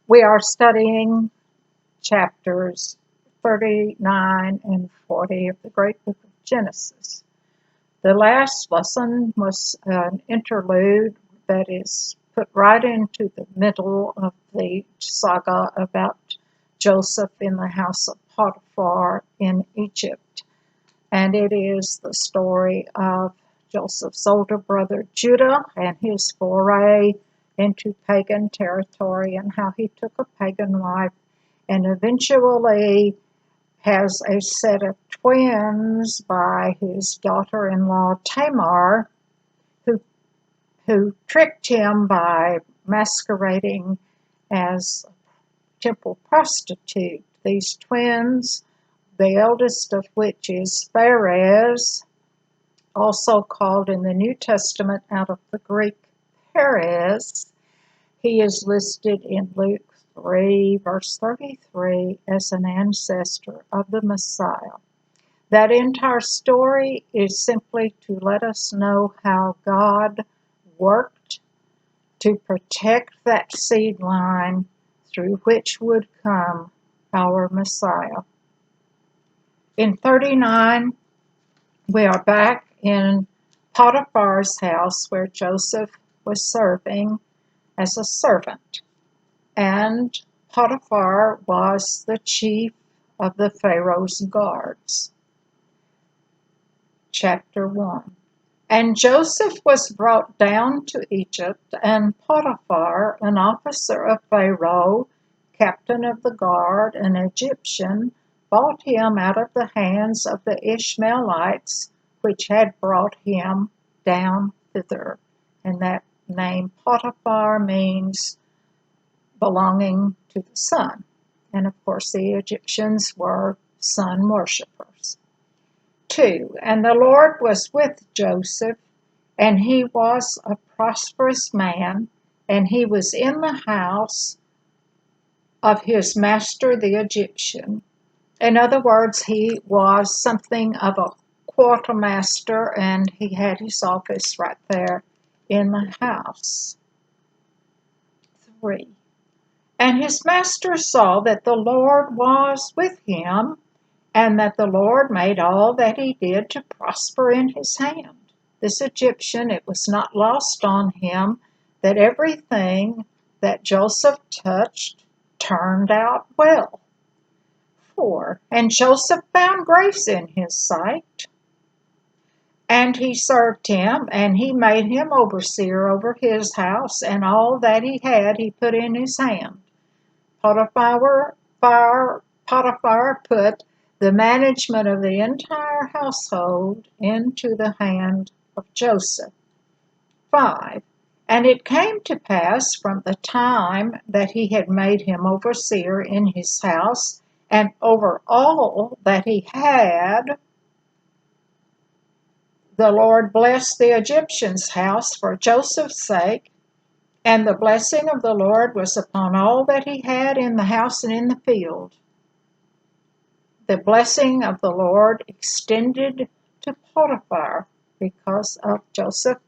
We are studying chapters 39 and 40 of the great book of Genesis. The last lesson was an interlude that is put right into the middle of the saga about Joseph in the house of Potiphar in Egypt. And it is the story of Joseph's older brother Judah and his foray into pagan territory and how he took a pagan wife and eventually has a set of twins by his daughter-in-law Tamar, who tricked him by masquerading as a temple prostitute. These twins, the eldest of which is Phares, also called in the New Testament out of the Greek Perez. He is listed in Luke 3, verse 33, as an ancestor of the Messiah. That entire story is simply to let us know how God worked to protect that seed line through which would come our Messiah. In 39, we are back in Potiphar's house where Joseph was serving as a servant. And Potiphar was the chief of the Pharaoh's guards. Chapter 1. And Joseph was brought down to Egypt, and Potiphar, an officer of Pharaoh, captain of the guard, an Egyptian, bought him out of the hands of the Ishmaelites, which had brought him down thither. And that name Potiphar means belonging to the sun. And of course, the Egyptians were sun worshippers. 2. And the Lord was with Joseph, and he was a prosperous man, and he was in the house of his master the Egyptian. In other words, he was something of a quartermaster, and he had his office right there in the house. 3. And his master saw that the Lord was with him, and that the Lord made all that he did to prosper in his hand. This Egyptian, it was not lost on him that everything that Joseph touched turned out well. 4. And Joseph found grace in his sight, and he served him, and he made him overseer over his house, and all that he had he put in his hand. Potiphar put the management of the entire household into the hand of Joseph. 5. And it came to pass from the time that he had made him overseer in his house and over all that he had, the Lord blessed the Egyptian's house for Joseph's sake, and the blessing of the Lord was upon all that he had in the house and in the field. The blessing of the Lord extended to Potiphar because of Joseph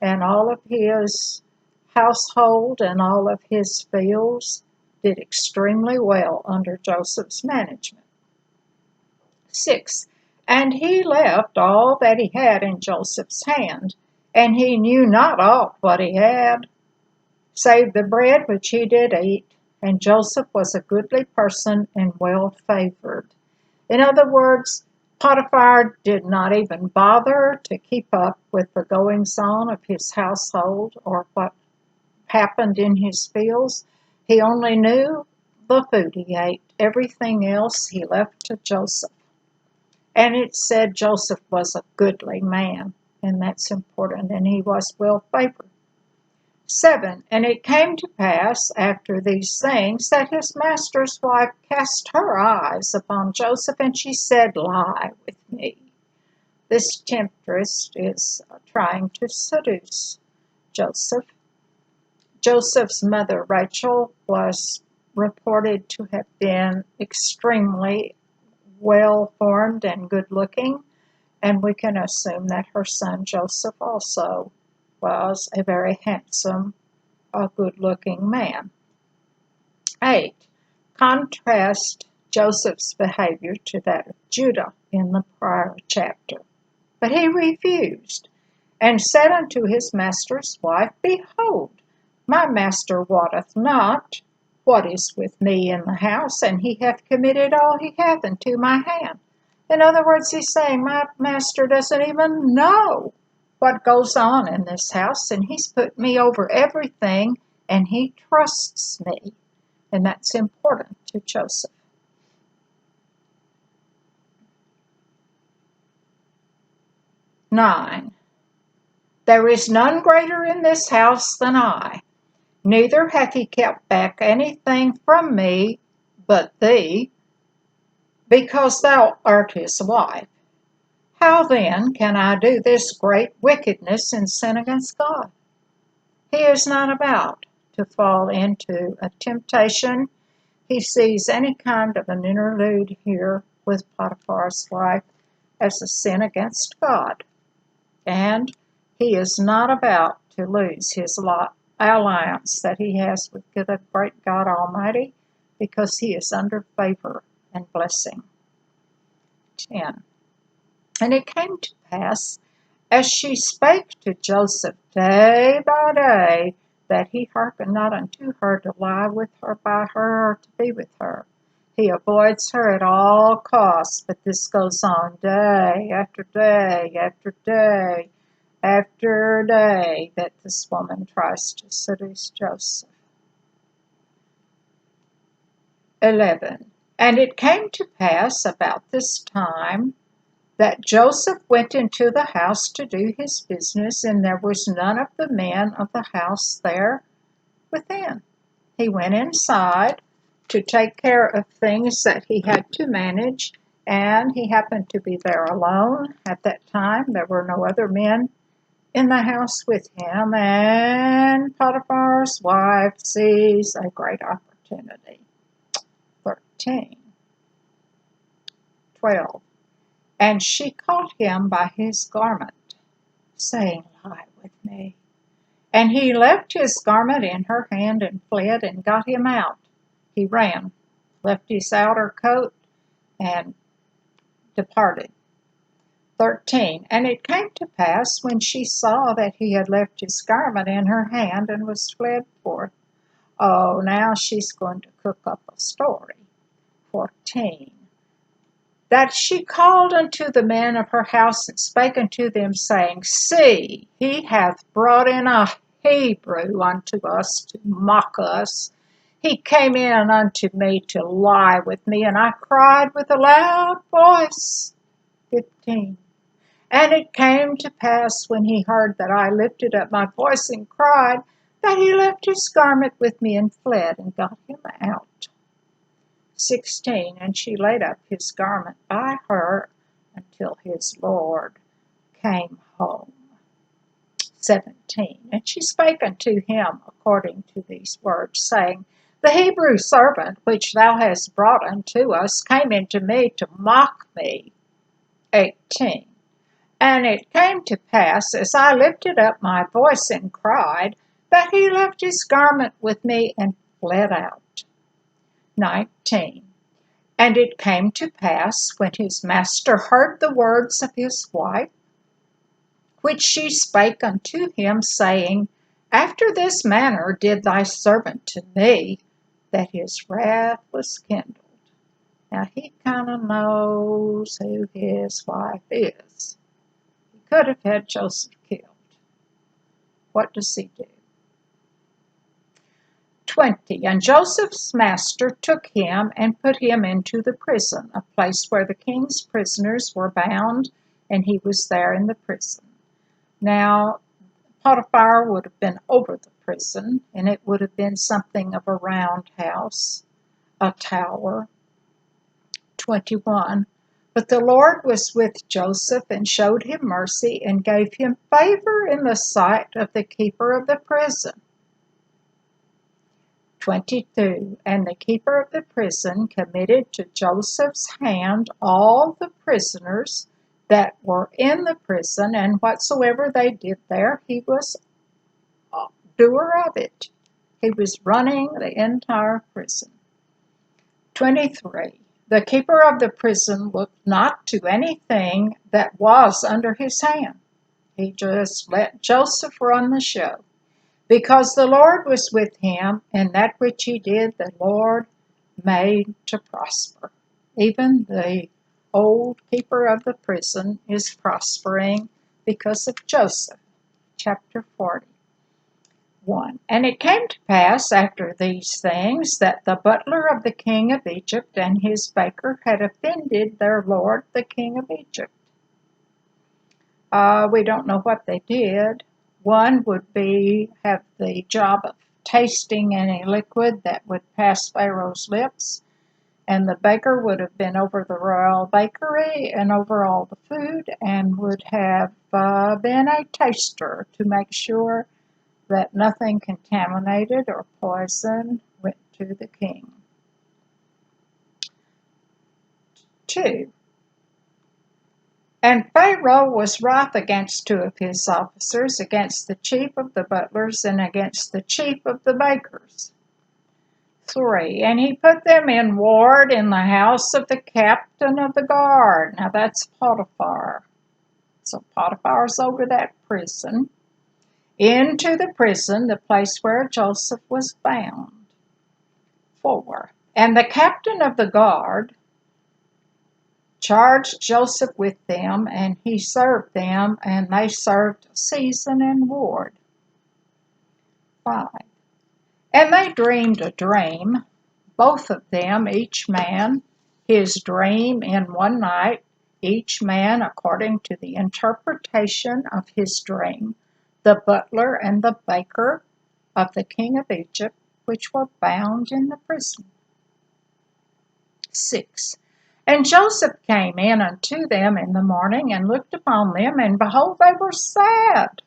and all of his household and all of his fields did extremely well under Joseph's management. 6. And he left all that he had in Joseph's hand, and he knew not aught what he had, save the bread which he did eat, and Joseph was a goodly person and well favored. In other words, Potiphar did not even bother to keep up with the goings-on of his household or what happened in his fields. He only knew the food he ate. Everything else he left to Joseph. And it said Joseph was a goodly man, and that's important, and he was well favored. 7. And it came to pass after these things that his master's wife cast her eyes upon Joseph, and she said, Lie with me. This temptress is trying to seduce Joseph. Joseph's mother, Rachel, was reported to have been extremely well-formed and good-looking, and we can assume that her son Joseph also was a very handsome, good-looking man. 8. Contrast Joseph's behavior to that of Judah in the prior chapter. But he refused, and said unto his master's wife, Behold, my master wotteth not what is with me in the house, and he hath committed all he hath into my hand. In other words, he's saying, my master doesn't even know what goes on in this house, and he's put me over everything, and he trusts me. And that's important to Joseph. 9. There is none greater in this house than I, neither hath he kept back anything from me but thee, because thou art his wife. How then can I do this great wickedness and sin against God? He is not about to fall into a temptation. He sees any kind of an interlude here with Potiphar's wife as a sin against God. And he is not about to lose his alliance that he has with the great God Almighty, because he is under favor and blessing. 10. And it came to pass, as she spake to Joseph day by day, that he hearkened not unto her to lie with her by her or to be with her. He avoids her at all costs, but this goes on day after day after day after day that this woman tries to seduce Joseph. 11. And it came to pass about this time that Joseph went into the house to do his business, and there was none of the men of the house there within. He went inside to take care of things that he had to manage, and he happened to be there alone at that time. There were no other men in the house with him, and Potiphar's wife sees a great opportunity. 13. 12. And she caught him by his garment, saying, Lie with me. And he left his garment in her hand and fled and got him out. He ran, left his outer coat, and departed. 13. And it came to pass, when she saw that he had left his garment in her hand and was fled forth. Oh, now she's going to cook up a story. 14. That she called unto the men of her house and spake unto them, saying, See, he hath brought in a Hebrew unto us to mock us. He came in unto me to lie with me, and I cried with a loud voice. 15. And it came to pass, when he heard that I lifted up my voice and cried, that he left his garment with me and fled and got him out. 16. And she laid up his garment by her until his Lord came home. 17. And she spake unto him according to these words, saying, The Hebrew servant which thou hast brought unto us came into me to mock me. 18. And it came to pass, as I lifted up my voice and cried, that he left his garment with me and fled out. 19. And it came to pass, when his master heard the words of his wife, which she spake unto him, saying, After this manner did thy servant to me, that his wrath was kindled. Now he kind of knows who his wife is. He could have had Joseph killed. What does he do? 20. And Joseph's master took him and put him into the prison, a place where the king's prisoners were bound, and he was there in the prison. Now, Potiphar would have been over the prison, and it would have been something of a roundhouse, a tower. 21. But the Lord was with Joseph and showed him mercy and gave him favor in the sight of the keeper of the prison. 22. And the keeper of the prison committed to Joseph's hand all the prisoners that were in the prison, and whatsoever they did there, he was doer of it. He was running the entire prison. 23. The keeper of the prison looked not to anything that was under his hand. He just let Joseph run the show, because the Lord was with him, and that which he did the Lord made to prosper. Even the old keeper of the prison is prospering because of Joseph. Chapter 40. 1. And it came to pass after these things that the butler of the king of Egypt and his baker had offended their lord the king of Egypt. We don't know what they did. One would have the job of tasting any liquid that would pass Pharaoh's lips, and the baker would have been over the royal bakery and over all the food, and would have been a taster to make sure that nothing contaminated or poison went to the king. 2. And Pharaoh was wroth against 2 of his officers, against the chief of the butlers and against the chief of the bakers. 3. And he put them in ward in the house of the captain of the guard. Now that's Potiphar. So Potiphar's over that prison. Into the prison, the place where Joseph was bound. 4. And the captain of the guard charged Joseph with them, and he served them, and they served season and ward. 5. And they dreamed a dream, both of them, each man, his dream in one night, each man according to the interpretation of his dream, the butler and the baker of the king of Egypt, which were bound in the prison. 6. And Joseph came in unto them in the morning, and looked upon them, and behold, they were sad.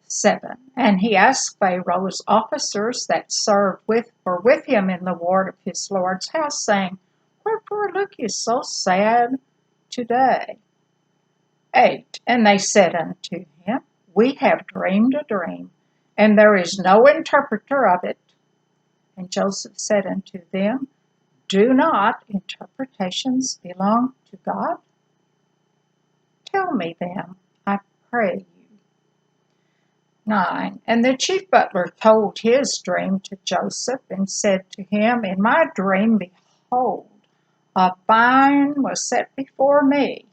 7. And he asked Pharaoh's officers that were with him in the ward of his Lord's house, saying, Wherefore look ye so sad today? 8. And they said unto him, We have dreamed a dream, and there is no interpreter of it. And Joseph said unto them, Do not interpretations belong to God? Tell me them, I pray you. 9. And the chief butler told his dream to Joseph, and said to him, In my dream, behold, a vine was set before me.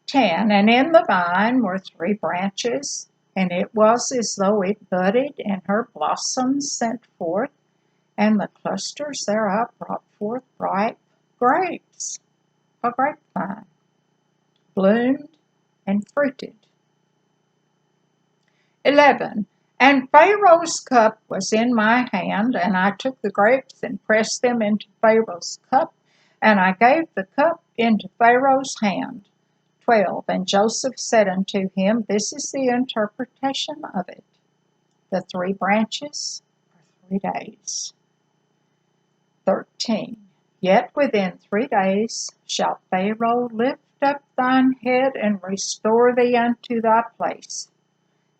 10. And in the vine were 3 branches, and it was as though it budded, and her blossoms sent forth, and the clusters thereof brought forth ripe grapes. A grapevine bloomed and fruited. 11. And Pharaoh's cup was in my hand, and I took the grapes and pressed them into Pharaoh's cup, and I gave the cup into Pharaoh's hand. 12. And Joseph said unto him, This is the interpretation of it. The 3 branches are 3 days. 13. Yet within 3 days shall Pharaoh lift up thine head and restore thee unto thy place.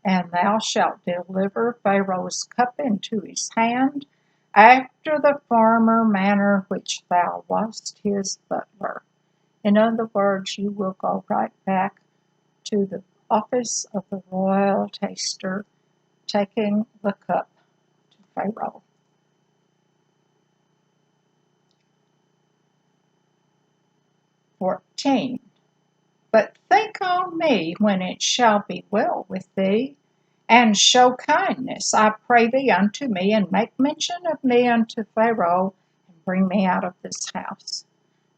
And thou shalt deliver Pharaoh's cup into his hand, after the former manner which thou wast his butler. In other words, you will go right back to the office of the royal taster, taking the cup to Pharaoh. 14. But think on me when it shall be well with thee, and show kindness, I pray thee, unto me, and make mention of me unto Pharaoh, and bring me out of this house.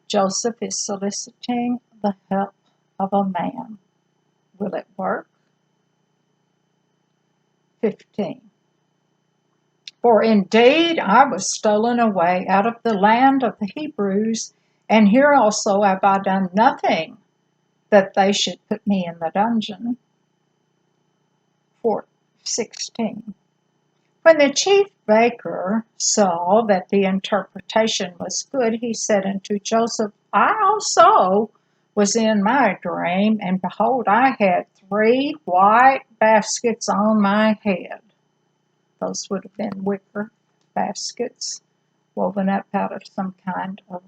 Joseph is soliciting the help of a man. Will it work? 15. For indeed I was stolen away out of the land of the Hebrews, and here also have I done nothing that they should put me in the dungeon. 16. When the chief baker saw that the interpretation was good, he said unto Joseph, I also was in my dream, and behold, I had 3 white baskets on my head. Those would have been wicker baskets woven up out of some kind of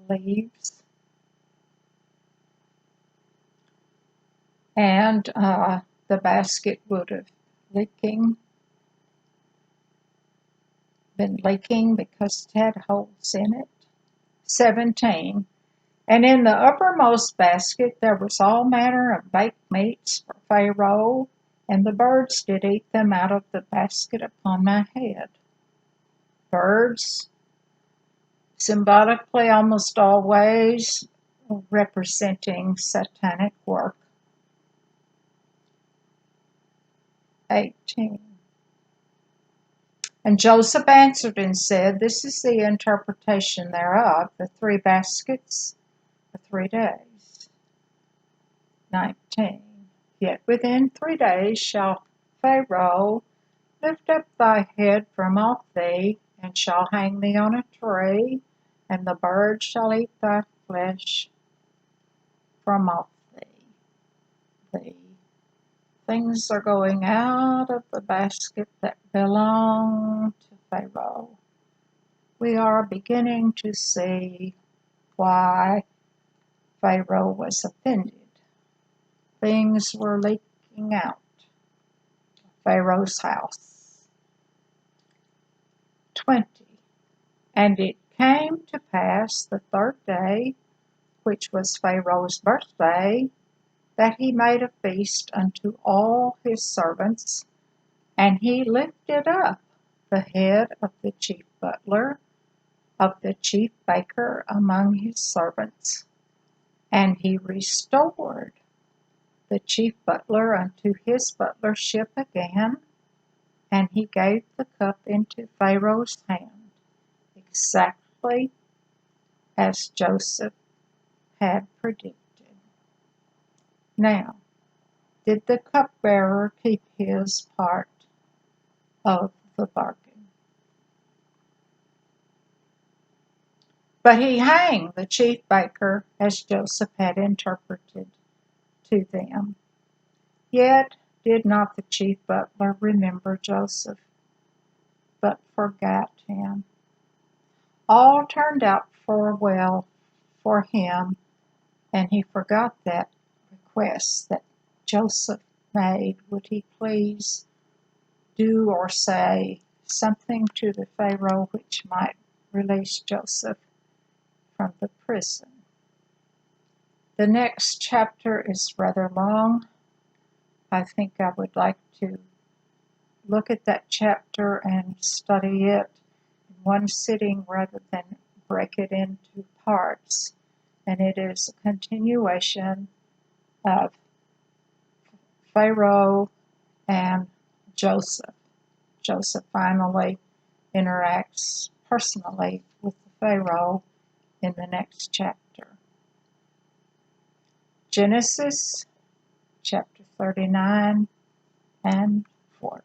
leaves. And the basket would have been leaking because it had holes in it. 17. And in the uppermost basket there was all manner of baked meats for Pharaoh, and the birds did eat them out of the basket upon my head. Birds, symbolically almost always representing satanic work. 18. And Joseph answered and said, This is the interpretation thereof, the 3 baskets, the 3 days. 19. Yet within 3 days shall Pharaoh lift up thy head from off thee, and shall hang thee on a tree, and the birds shall eat thy flesh from off thee. Things are going out of the basket that belong to Pharaoh. We are beginning to see why Pharaoh was offended. Things were leaking out of Pharaoh's house. 20. And it came to pass the 3rd day, which was Pharaoh's birthday, that he made a feast unto all his servants, and he lifted up the head of the chief butler, of the chief baker among his servants, and he restored the chief butler unto his butlership again, and he gave the cup into Pharaoh's hand, exactly as Joseph had predicted. Now, did the cupbearer keep his part of the bargain? But he hanged the chief baker as Joseph had interpreted to them. Yet did not the chief butler remember Joseph, but forgot him. All turned out for well for him, and he forgot that request that Joseph made. Would he please do or say something to the Pharaoh which might release Joseph from the prison? The next chapter is rather long. I think I would like to look at that chapter and study it in one sitting rather than break it into parts. And it is a continuation of Pharaoh and Joseph. Joseph finally interacts personally with the Pharaoh in the next chapter. Genesis chapter 39 and 40.